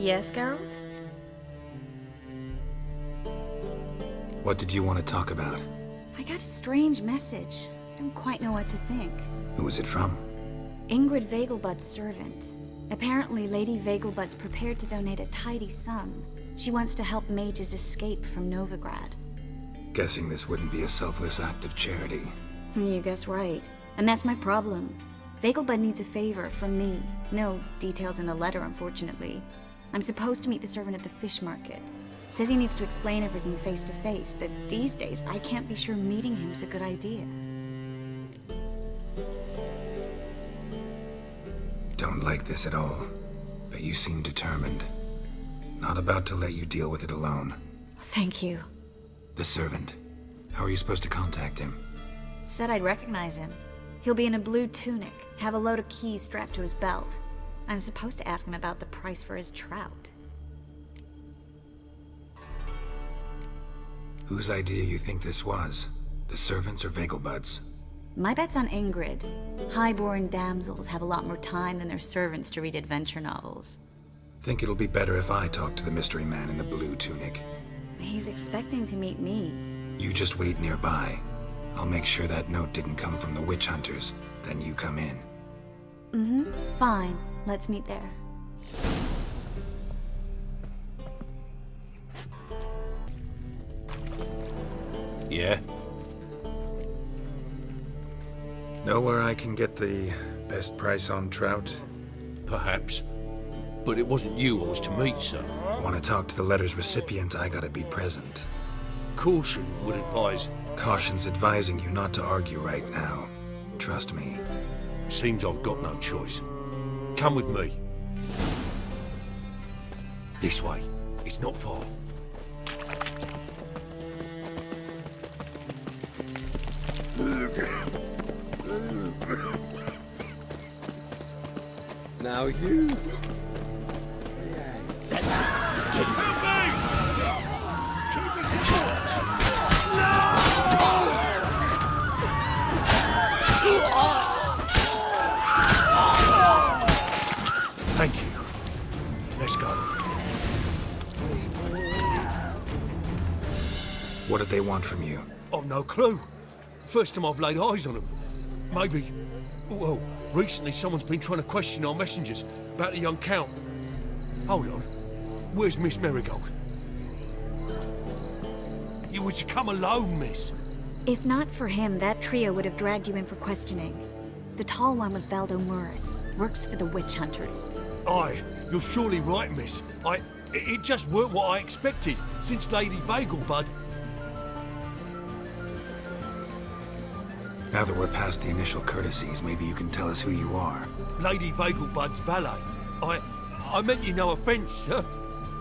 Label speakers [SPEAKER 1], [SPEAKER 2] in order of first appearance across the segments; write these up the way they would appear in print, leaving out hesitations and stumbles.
[SPEAKER 1] Yes, Geralt?
[SPEAKER 2] What did you want to talk about?
[SPEAKER 1] I got a strange message. Don't quite know what to think.
[SPEAKER 2] Who was it from?
[SPEAKER 1] Ingrid Vegelbud's servant. Apparently, Lady Vegelbud's prepared to donate a tidy sum. She wants to help mages escape from Novigrad.
[SPEAKER 2] Guessing this wouldn't be a selfless act of charity.
[SPEAKER 1] You guess right. And that's my problem. Vegelbud needs a favor from me. No details in a letter, unfortunately. I'm supposed to meet the servant at the fish market. Says he needs to explain everything face to face, but these days I can't be sure meeting him's a good idea.
[SPEAKER 2] Don't like this at all, but you seem determined. Not about to let you deal with it alone.
[SPEAKER 1] Thank you.
[SPEAKER 2] The servant. How are you supposed to contact him?
[SPEAKER 1] Said I'd recognize him. He'll be in a blue tunic, have a load of keys strapped to his belt. I'm supposed to ask him about the price for his trout.
[SPEAKER 2] Whose idea you think this was? The servants or Vegelbud's?
[SPEAKER 1] My bet's on Ingrid. Highborn damsels have a lot more time than their servants to read adventure novels.
[SPEAKER 2] Think it'll be better if I talk to the mystery man in the blue tunic.
[SPEAKER 1] He's expecting to meet me.
[SPEAKER 2] You just wait nearby. I'll make sure that note didn't come from the witch hunters. Then you come in.
[SPEAKER 1] Fine. Let's meet there.
[SPEAKER 3] Yeah?
[SPEAKER 2] Know where I can get the best price on trout?
[SPEAKER 3] Perhaps. But it wasn't you I was to meet, sir.
[SPEAKER 2] Want to talk to the letter's recipient, I gotta be present.
[SPEAKER 3] Caution would advise.
[SPEAKER 2] Caution's advising you not to argue right now. Trust me.
[SPEAKER 3] Seems I've got no choice. Come with me. This way. It's not far.
[SPEAKER 4] Now you.
[SPEAKER 3] That's it. Get it. Thank you. Let's go.
[SPEAKER 2] What did they want from you?
[SPEAKER 3] I've no clue. First time I've laid eyes on them. Maybe... Well, recently someone's been trying to question our messengers about the young Count. Hold on. Where's Miss Marigold? You were to come alone, miss.
[SPEAKER 1] If not for him, that trio would have dragged you in for questioning. The tall one was Valdo Muris, works for the witch hunters.
[SPEAKER 3] Aye, you're surely right, miss. It just weren't what I expected, since Lady Vegelbud...
[SPEAKER 2] Now that we're past the initial courtesies, maybe you can tell us who you are.
[SPEAKER 3] Lady Vegelbud's valet. I meant you no offence, sir.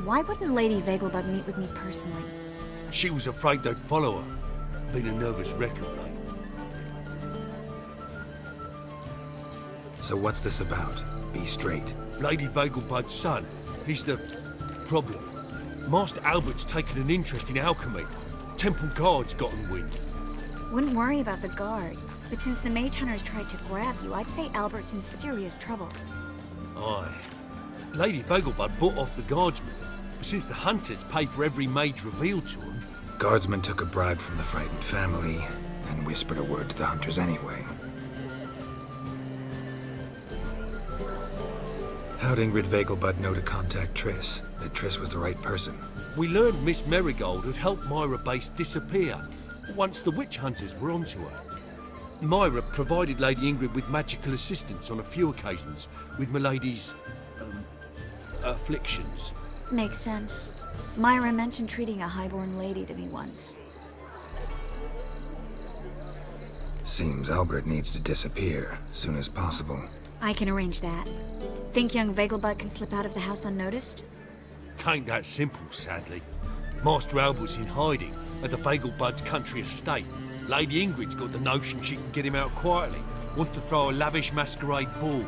[SPEAKER 1] Why wouldn't Lady Vegelbud meet with me personally?
[SPEAKER 3] She was afraid they'd follow her. Been a nervous wreck of late.
[SPEAKER 2] So what's this about? Be straight.
[SPEAKER 3] Lady Vegelbud's son. He's the problem. Master Albert's taken an interest in alchemy. Temple guards gotten wind.
[SPEAKER 1] Wouldn't worry about the guard, but since the mage hunters tried to grab you, I'd say Albert's in serious trouble.
[SPEAKER 3] Aye. Lady Vegelbud bought off the guardsmen, but since the hunters pay for every mage revealed to them...
[SPEAKER 2] Guardsmen took a bribe from the frightened family, and whispered a word to the hunters anyway. How'd Ingrid Vegelbud know to contact Triss? That Triss was the right person?
[SPEAKER 3] We learned Miss Marigold had helped Myra Base disappear once the witch hunters were onto her. Myra provided Lady Ingrid with magical assistance on a few occasions with Milady's... afflictions.
[SPEAKER 1] Makes sense. Myra mentioned treating a highborn lady to me once.
[SPEAKER 2] Seems Albert needs to disappear, soon as possible.
[SPEAKER 1] I can arrange that. Think young Vegelbud can slip out of the house unnoticed?
[SPEAKER 3] Tain't that simple, sadly. Master Albert's in hiding at the Vegelbud's country estate. Lady Ingrid's got the notion she can get him out quietly. Wants to throw a lavish masquerade ball.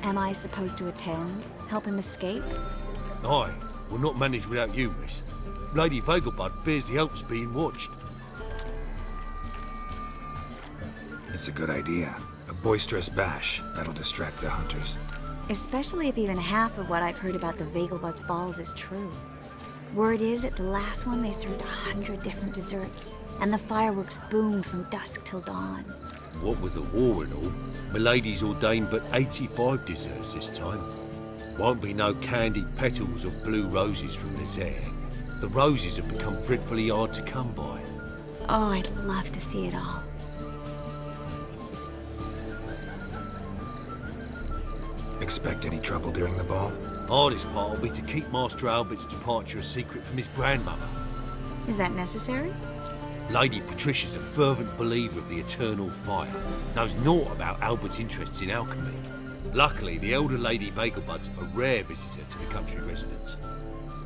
[SPEAKER 1] Am I supposed to attend? Help him escape?
[SPEAKER 3] Aye, we'll not manage without you, miss. Lady Vegelbud fears the Alps being watched.
[SPEAKER 2] It's a good idea. A boisterous bash. That'll distract the hunters.
[SPEAKER 1] Especially if even half of what I've heard about the Vegelbud's balls is true. Word is, at the last one they served 100 different desserts, and the fireworks boomed from dusk till dawn.
[SPEAKER 3] What with the war and all, Milady's ordained but 85 desserts this time. Won't be no candied petals or blue roses from this air. The roses have become dreadfully hard to come by.
[SPEAKER 1] Oh, I'd love to see it all.
[SPEAKER 2] Expect any trouble during the ball?
[SPEAKER 3] Hardest part will be to keep Master Albert's departure a secret from his grandmother.
[SPEAKER 1] Is that necessary?
[SPEAKER 3] Lady Patricia's a fervent believer of the eternal fire, knows naught about Albert's interests in alchemy. Luckily, the elder Lady Vegelbud's a rare visitor to the country residence.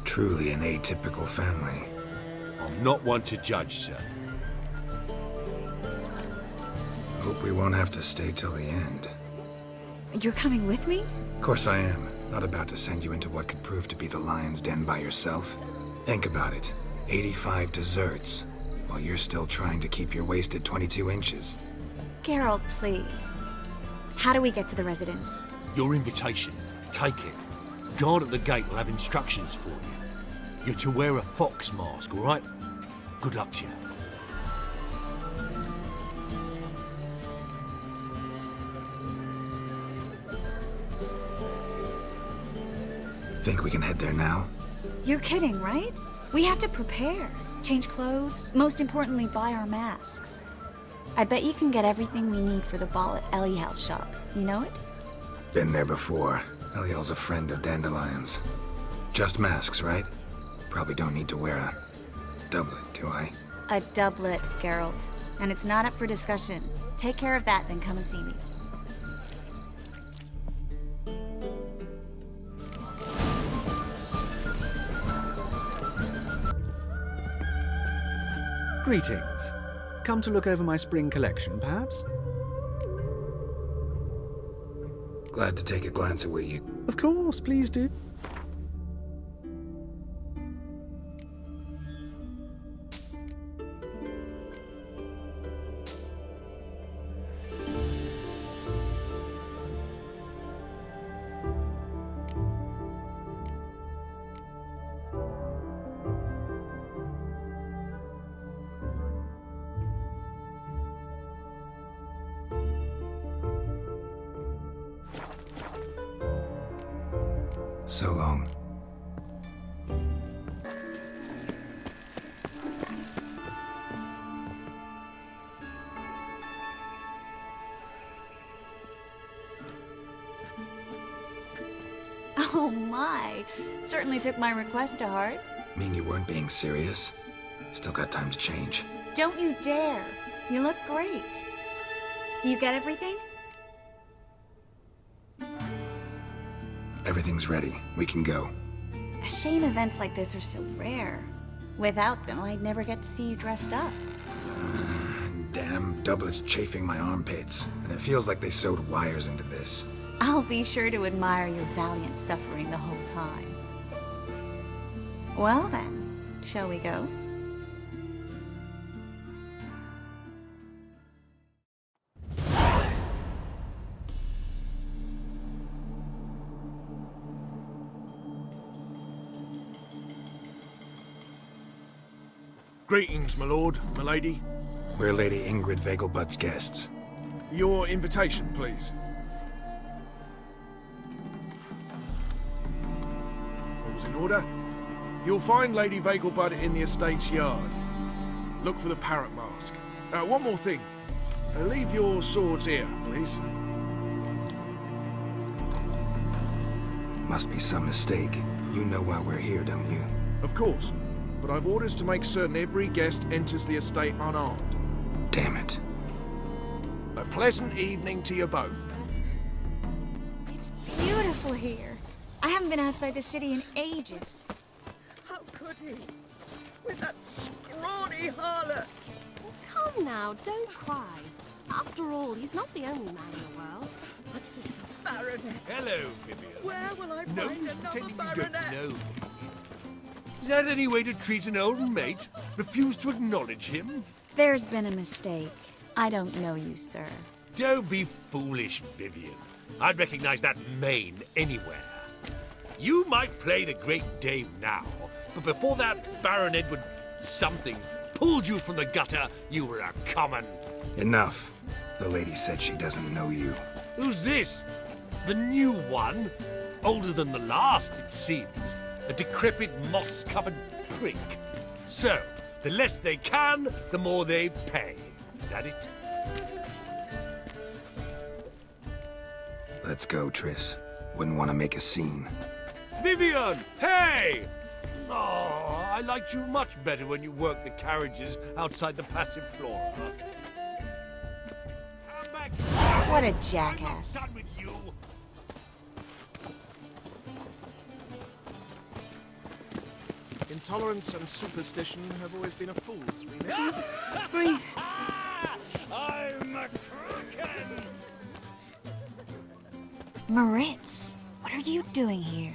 [SPEAKER 2] Truly an atypical family.
[SPEAKER 3] I'm not one to judge, sir.
[SPEAKER 2] Hope we won't have to stay till the end.
[SPEAKER 1] You're coming with me?
[SPEAKER 2] Of course I am. Not about to send you into what could prove to be the lion's den by yourself. Think about it. 85 desserts, while you're still trying to keep your waist at 22 inches.
[SPEAKER 1] Geralt, please. How do we get to the residence?
[SPEAKER 3] Your invitation. Take it. Guard at the gate will have instructions for you. You're to wear a fox mask, all right? Good luck to you.
[SPEAKER 2] Think we can head there now?
[SPEAKER 1] You're kidding, right? We have to prepare. Change clothes. Most importantly, buy our masks. I bet you can get everything we need for the ball at Eliel's shop. You know it?
[SPEAKER 2] Been there before. Eliel's a friend of Dandelion's. Just masks, right? Probably don't need to wear a doublet, do I?
[SPEAKER 1] A doublet, Geralt. And it's not up for discussion. Take care of that, then come and see me.
[SPEAKER 4] Greetings. Come to look over my spring collection, perhaps?
[SPEAKER 2] Glad to take a glance at what you...
[SPEAKER 4] Of course, please do.
[SPEAKER 2] So long.
[SPEAKER 1] Oh my! Certainly took my request to heart.
[SPEAKER 2] Mean you weren't being serious? Still got time to change.
[SPEAKER 1] Don't you dare! You look great. You get everything?
[SPEAKER 2] Everything's ready. We can go.
[SPEAKER 1] A shame events like this are so rare. Without them, I'd never get to see you dressed up.
[SPEAKER 2] Damn doublets chafing my armpits, and it feels like they sewed wires into this.
[SPEAKER 1] I'll be sure to admire your valiant suffering the whole time. Well then, shall we go?
[SPEAKER 5] Greetings, my lord, my lady.
[SPEAKER 2] We're Lady Ingrid Vegelbud's guests.
[SPEAKER 5] Your invitation, please. All's in order. You'll find Lady Vegelbud in the estate's yard. Look for the parrot mask. One more thing. Leave your swords here, please.
[SPEAKER 2] Must be some mistake. You know why we're here, don't you?
[SPEAKER 5] Of course. But I've orders to make certain every guest enters the estate unarmed.
[SPEAKER 2] Damn it.
[SPEAKER 5] A pleasant evening to you both.
[SPEAKER 1] It's beautiful here. I haven't been outside the city in ages.
[SPEAKER 6] How could he? With that scrawny harlot!
[SPEAKER 7] Well, come now, don't cry. After all, he's not the only man in the world.
[SPEAKER 6] But he's a baronet.
[SPEAKER 3] Hello, Vivian.
[SPEAKER 6] Where will I
[SPEAKER 3] No
[SPEAKER 6] find
[SPEAKER 3] use
[SPEAKER 6] another
[SPEAKER 3] pretending you
[SPEAKER 6] baronet?
[SPEAKER 3] don't know. Is that any way to treat an old mate? Refuse to acknowledge him?
[SPEAKER 1] There's been a mistake. I don't know you, sir.
[SPEAKER 3] Don't be foolish, Vivian. I'd recognize that mane anywhere. You might play the great dame now, but before that Baron Edward something pulled you from the gutter, you were a common.
[SPEAKER 2] Enough. The lady said she doesn't know you.
[SPEAKER 3] Who's this? The new one? Older than the last, it seems. A decrepit, moss-covered prick. So, the less they can, the more they pay. Is that it?
[SPEAKER 2] Let's go, Triss. Wouldn't want to make a scene.
[SPEAKER 3] Vivian! Hey! Oh, I liked you much better when you worked the carriages outside the passive floor. Come back!
[SPEAKER 1] What a
[SPEAKER 3] I'm not
[SPEAKER 1] jackass.
[SPEAKER 3] done with you!
[SPEAKER 5] Intolerance and superstition have always been a fool's remit.
[SPEAKER 1] Breathe.
[SPEAKER 3] I'm a kraken!
[SPEAKER 1] Moritz, what are you doing here?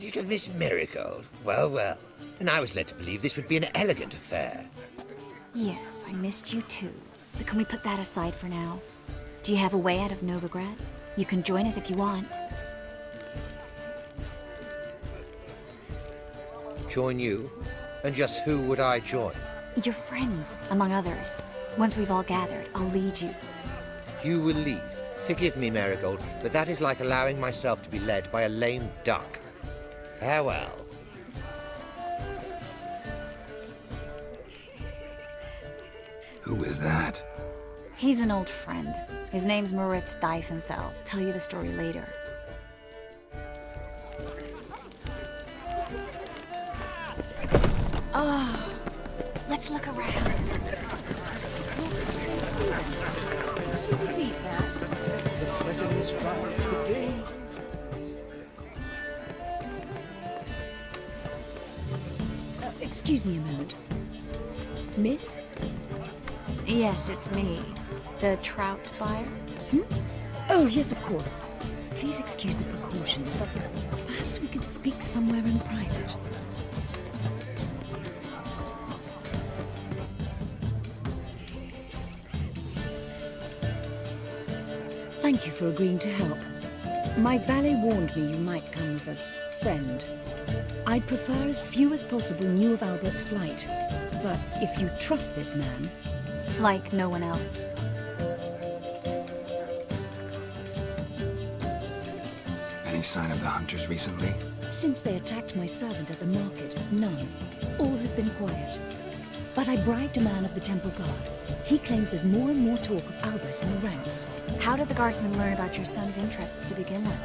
[SPEAKER 8] Little Miss Marigold. Well, well. And I was led to believe this would be an elegant affair.
[SPEAKER 1] Yes, I missed you too. But can we put that aside for now? Do you have a way out of Novigrad? You can join us if you want.
[SPEAKER 8] Join you? And just who would I join?
[SPEAKER 1] Your friends, among others. Once we've all gathered, I'll lead you.
[SPEAKER 8] You will lead. Forgive me, Marigold, but that is like allowing myself to be led by a lame duck. Farewell.
[SPEAKER 2] Who is that?
[SPEAKER 1] He's an old friend. His name's Moritz Diefenfeld. Tell you the story later. Oh, let's look around.
[SPEAKER 9] Excuse me a moment. Miss?
[SPEAKER 1] Yes, it's me. The trout buyer?
[SPEAKER 9] Oh, yes, of course. Please excuse the precautions, but perhaps we could speak somewhere in private. Thank you for agreeing to help. My valet warned me you might come with a friend. I'd prefer as few as possible knew of Albert's flight. But if you trust this man...
[SPEAKER 1] Like no one else.
[SPEAKER 2] Any sign of the hunters recently?
[SPEAKER 9] Since they attacked my servant at the market, none. All has been quiet. But I bribed a man of the Temple Guard. He claims there's more and more talk of Albert in the ranks.
[SPEAKER 1] How did the guardsmen learn about your son's interests to begin with?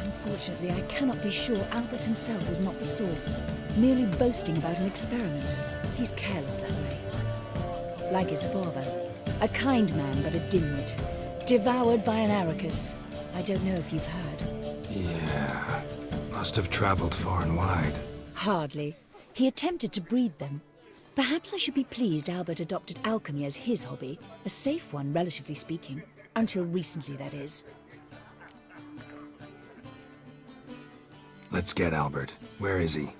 [SPEAKER 9] Unfortunately, I cannot be sure Albert himself was not the source, merely boasting about an experiment. He's careless that way. Like his father, a kind man but a dimwit, devoured by an Arrakis. I don't know if you've heard.
[SPEAKER 2] Yeah. Must have traveled far and wide.
[SPEAKER 9] Hardly. He attempted to breed them. Perhaps I should be pleased Albert adopted alchemy as his hobby, a safe one, relatively speaking. Until recently, that is.
[SPEAKER 2] Let's get Albert. Where is he?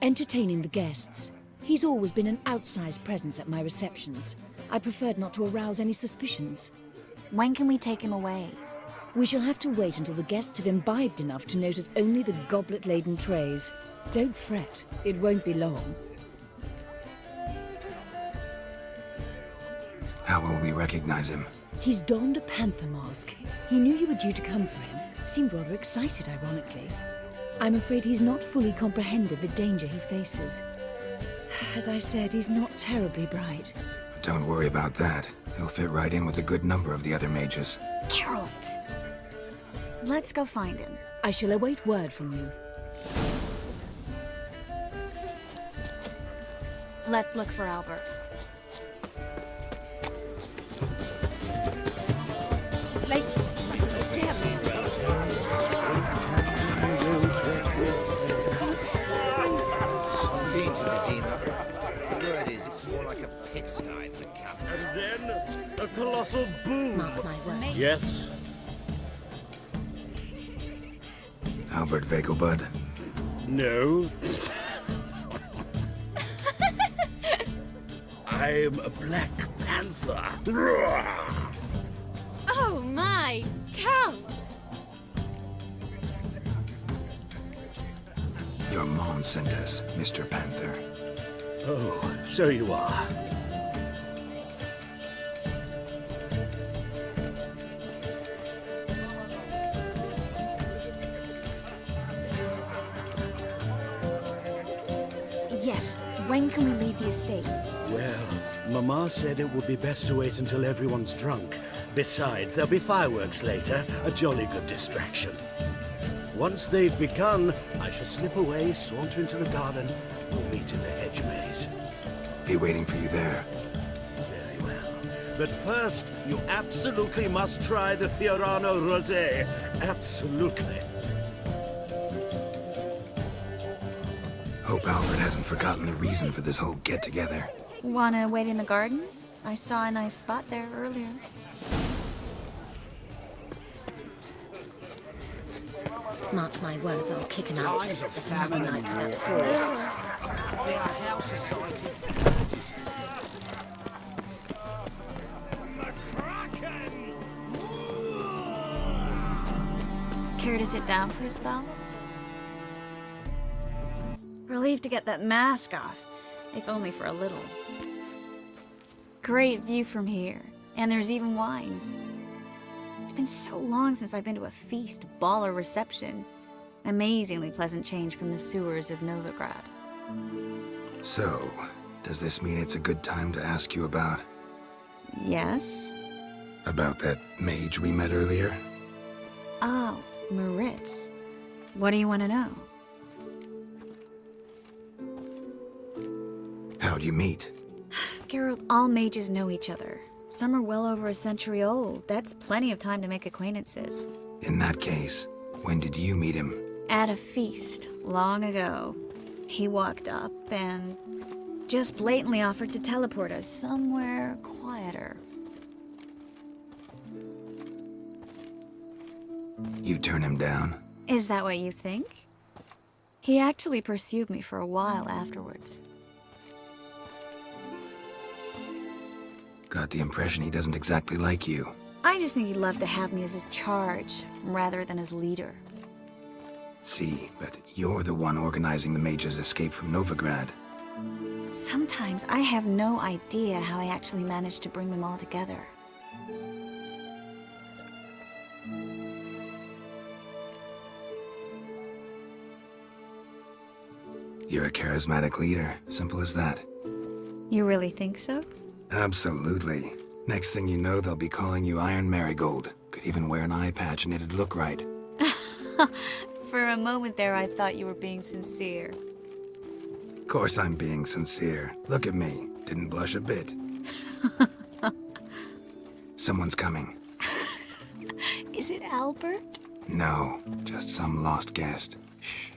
[SPEAKER 9] Entertaining the guests. He's always been an outsized presence at my receptions. I preferred not to arouse any suspicions.
[SPEAKER 1] When can we take him away?
[SPEAKER 9] We shall have to wait until the guests have imbibed enough to notice only the goblet-laden trays. Don't fret, it won't be long.
[SPEAKER 2] How will we recognize him?
[SPEAKER 9] He's donned a panther mask. He knew you were due to come for him. Seemed rather excited, ironically. I'm afraid he's not fully comprehended the danger he faces. As I said, he's not terribly bright.
[SPEAKER 2] Don't worry about that. He'll fit right in with a good number of the other mages.
[SPEAKER 1] Geralt! Let's go find him.
[SPEAKER 9] I shall await word from you.
[SPEAKER 1] Let's look for Albert.
[SPEAKER 9] Like son of a devil.
[SPEAKER 8] Been to Vizima. The word is it's more like a pigsty than a camp.
[SPEAKER 10] And then a colossal boom.
[SPEAKER 9] Mark my word.
[SPEAKER 10] Yes?
[SPEAKER 2] Albert Vegelbud?
[SPEAKER 10] No? I'm a Black Panther.
[SPEAKER 7] Oh my! Count!
[SPEAKER 2] Your mom sent us, Mr. Panther.
[SPEAKER 10] Oh, so you are.
[SPEAKER 1] Yes, when can we leave the estate?
[SPEAKER 10] Well, Mama said it would be best to wait until everyone's drunk. Besides, there'll be fireworks later, a jolly good distraction. Once they've begun, I shall slip away, saunter into the garden. We'll meet in the hedge maze.
[SPEAKER 2] Be waiting for you there.
[SPEAKER 10] Very well. But first, you absolutely must try the Fiorano Rosé. Absolutely.
[SPEAKER 2] Hope Albert hasn't forgotten the reason for this whole get-together.
[SPEAKER 1] Wanna wait in the garden? I saw a nice spot there earlier.
[SPEAKER 9] Mark my words, I'll kick him out. It's another night without cause.
[SPEAKER 1] Care to sit down for a spell? Relieved to get that mask off, if only for a little. Great view from here, and there's even wine. It's been so long since I've been to a feast, ball, or reception. Amazingly pleasant change from the sewers of Novigrad.
[SPEAKER 2] So, does this mean it's a good time to ask you about...
[SPEAKER 1] Yes?
[SPEAKER 2] about that mage we met earlier?
[SPEAKER 1] Oh, Maritz. What do you want to know?
[SPEAKER 2] How'd you meet?
[SPEAKER 1] Geralt, all mages know each other. Some are well over a century old. That's plenty of time to make acquaintances.
[SPEAKER 2] In that case, when did you meet him?
[SPEAKER 1] At a feast, long ago. He walked up and just blatantly offered to teleport us somewhere quieter.
[SPEAKER 2] You turn him down?
[SPEAKER 1] Is that what you think? He actually pursued me for a while afterwards.
[SPEAKER 2] Got the impression he doesn't exactly like you.
[SPEAKER 1] I just think he'd love to have me as his charge, rather than his leader.
[SPEAKER 2] See, but you're the one organizing the mage's escape from Novigrad.
[SPEAKER 1] Sometimes I have no idea how I actually managed to bring them all together.
[SPEAKER 2] You're a charismatic leader, simple as that.
[SPEAKER 1] You really think so?
[SPEAKER 2] Absolutely. Next thing you know, they'll be calling you Iron Marigold. Could even wear an eye patch and it'd look right.
[SPEAKER 1] For a moment there, I thought you were being sincere.
[SPEAKER 2] Of course I'm being sincere. Look at me. Didn't blush a bit. Someone's coming.
[SPEAKER 1] Is it Albert?
[SPEAKER 2] No, just some lost guest. Shh.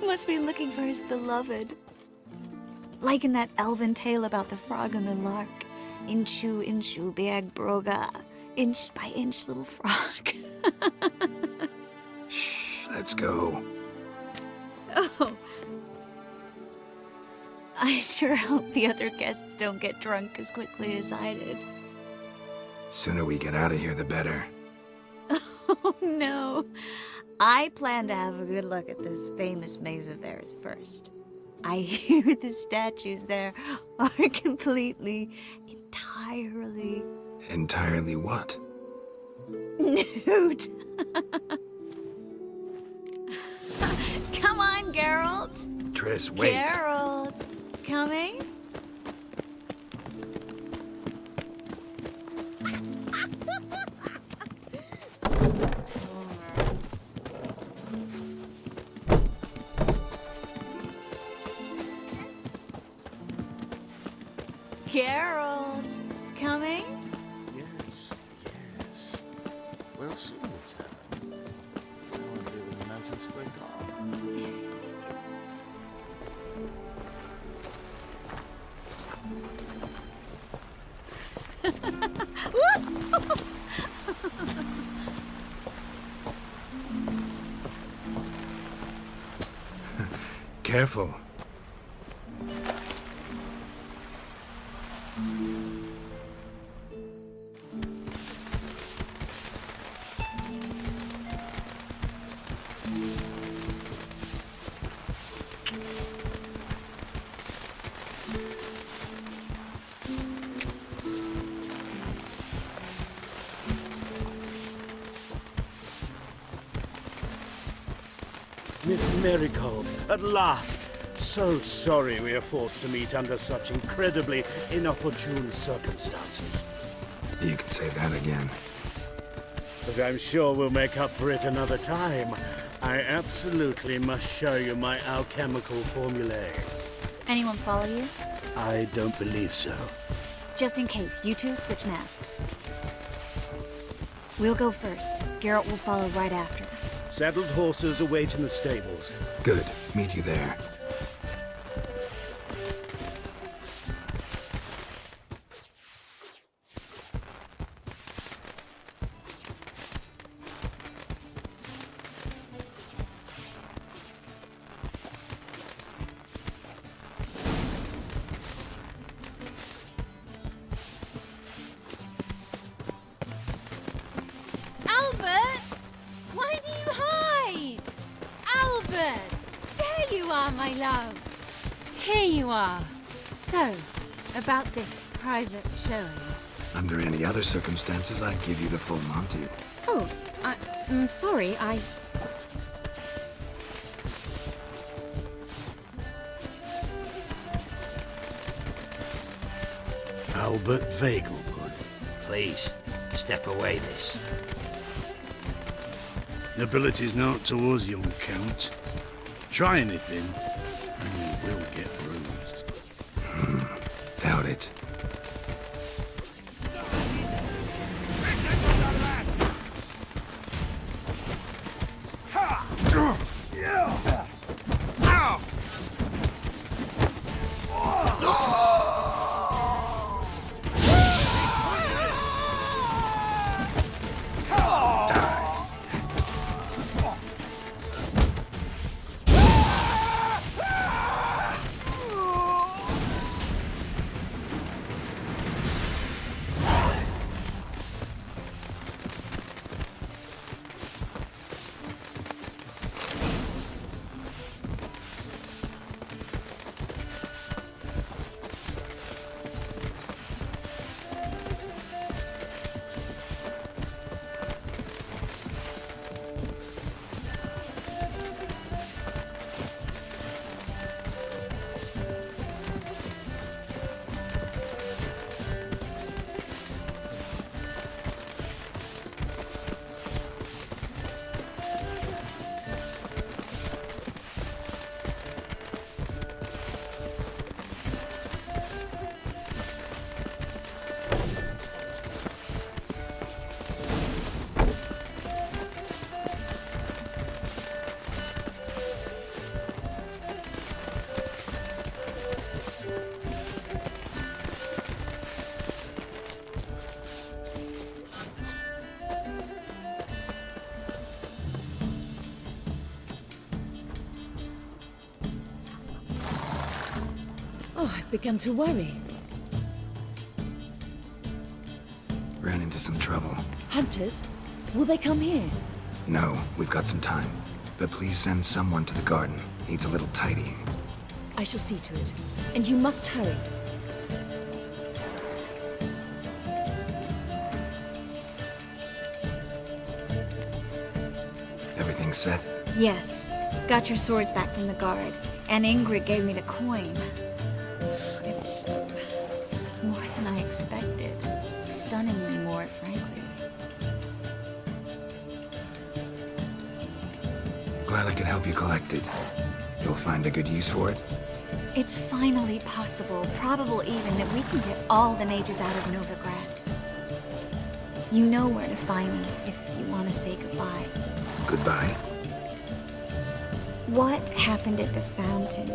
[SPEAKER 1] Must be looking for his beloved. Like in that elven tale about the frog and the lark. Inchu, inchu, biag broga. Inch by inch, little frog.
[SPEAKER 2] Shh, let's go.
[SPEAKER 1] Oh. I sure hope the other guests don't get drunk as quickly as I did.
[SPEAKER 2] Sooner we get out of here, the better.
[SPEAKER 1] Oh, no. I plan to have a good look at this famous maze of theirs first. I hear the statues there are completely, entirely...
[SPEAKER 2] Entirely what?
[SPEAKER 1] nude. Come on, Geralt.
[SPEAKER 2] Triss, wait.
[SPEAKER 1] Geralt. Coming? Geralt, coming?
[SPEAKER 5] Yes, yes. Well, soon it's happened. I want to do the mountain square guard.
[SPEAKER 2] Careful.
[SPEAKER 10] Miss Marigold, at last! So sorry we are forced to meet under such incredibly inopportune circumstances.
[SPEAKER 2] You can say that again.
[SPEAKER 10] But I'm sure we'll make up for it another time. I absolutely must show you my alchemical formulae.
[SPEAKER 1] Anyone follow you?
[SPEAKER 10] I don't believe so.
[SPEAKER 1] Just in case, you two switch masks. We'll go first. Geralt will follow right after.
[SPEAKER 10] Saddled horses await in the stables.
[SPEAKER 2] Good. Meet you there.
[SPEAKER 7] Albert! Why do you hide? Albert! There you are, my love. Here you are. So, about this private showing.
[SPEAKER 2] Under any other circumstances, I'd give you the full Monty.
[SPEAKER 1] Oh, I'm sorry,
[SPEAKER 10] Albert Vegelbud. Please, step away, miss.
[SPEAKER 11] Nobility's not towards young Count. Try anything, and you will get bruised.
[SPEAKER 2] Doubt it.
[SPEAKER 9] Oh, I've begun to worry.
[SPEAKER 2] Ran into some trouble.
[SPEAKER 9] Hunters? Will they come here?
[SPEAKER 2] No, we've got some time. But please send someone to the garden. Needs a little tidying.
[SPEAKER 9] I shall see to it. And you must hurry.
[SPEAKER 2] Everything set?
[SPEAKER 1] yes. Got your swords back from the guard. And Ingrid gave me the coin. It's more than I expected. Stunningly more, frankly.
[SPEAKER 2] Glad I could help you collect it. You'll find a good use for it?
[SPEAKER 1] It's finally possible, probable even, that we can get all the mages out of Novigrad. You know where to find me if you want to say goodbye.
[SPEAKER 2] Goodbye?
[SPEAKER 1] What happened at the fountain?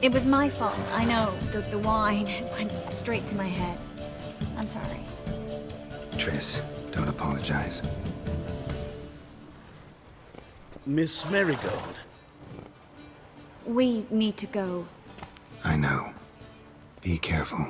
[SPEAKER 1] It was my fault, I know. The wine went straight to my head. I'm sorry.
[SPEAKER 2] Triss, don't apologize.
[SPEAKER 10] Miss Marigold.
[SPEAKER 1] We need to go.
[SPEAKER 2] I know. Be careful.